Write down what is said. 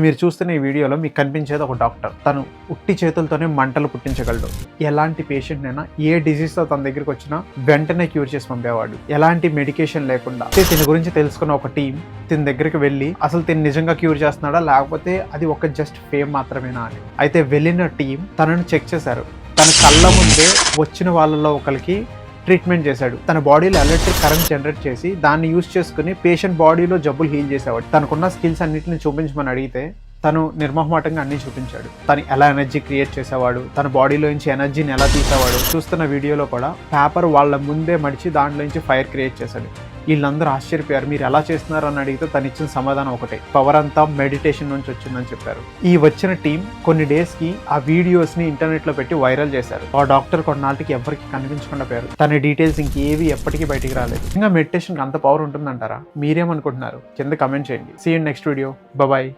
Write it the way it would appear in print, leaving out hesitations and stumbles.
మీరు చూస్తున్న ఈ వీడియోలో మీకు కనిపించేది ఒక డాక్టర్. తను ఉట్టి చేతులతోనే మంటలు పుట్టించగలడు. ఎలాంటి పేషెంట్ అయినా ఏ డిసీజ్తో తన దగ్గరికి వచ్చినా వెంటనే క్యూర్ చేసి పంపేవాడు. ఎలాంటి మెడికేషన్ లేకుండా. దీని గురించి తెలుసుకున్న ఒక టీం తిన దగ్గరికి వెళ్ళి అసలు తిని నిజంగా క్యూర్ చేస్తున్నాడా లేకపోతే అది ఒక జస్ట్ ఫేమ్ మాత్రమేనా అని. అయితే వెళ్ళిన టీం తనను చెక్ చేశారు. తన కళ్ళ ముందే వచ్చిన వాళ్ళలో ఒకరికి ట్రీట్మెంట్ చేశాడు. తన బాడీలో ఎలక్ట్రిక్ కరెంట్ జనరేట్ చేసి దాన్ని యూజ్ చేసుకుని పేషెంట్ బాడీలో జబ్బులు హీల్ చేసేవాడు. తనకున్న స్కిల్స్ అన్నింటిని చూపించమని అడిగితే తను నిర్మోహమాటంగా అన్ని చూపించాడు. తను ఎలా ఎనర్జీ క్రియేట్ చేసేవాడు, తన బాడీలో నుంచి ఎనర్జీని ఎలా తీసేవాడు. చూస్తున్న వీడియోలో కూడా పేపర్ వాళ్ళ ముందే మడిచి దాంట్లో నుంచి ఫైర్ క్రియేట్ చేశాడు. వీళ్ళందరూ ఆశ్చర్యపోయారు. మీరు ఎలా చేస్తున్నారు అని అడిగితే తను ఇచ్చిన సమాధానం ఒకటే, పవర్ అంతా మెడిటేషన్ నుంచి వచ్చిందని చెప్పారు. ఈ వచ్చిన టీం కొన్ని డేస్ కి ఆ వీడియోస్ ని ఇంటర్నెట్ లో పెట్టి వైరల్ చేశారు. ఆ డాక్టర్ కొన్నాళ్ళకి ఎవరికి కనిపించకుండా పోయారు. తన డీటెయిల్స్ ఇంకేవి ఎప్పటికీ బయటికి రాలేదు. ఇంకా మెడిటేషన్ అంత పవర్ ఉంటుందంటారా? మీరేమనుకుంటున్నారు? కింద కమెంట్ చేయండి. See you next video. Bye.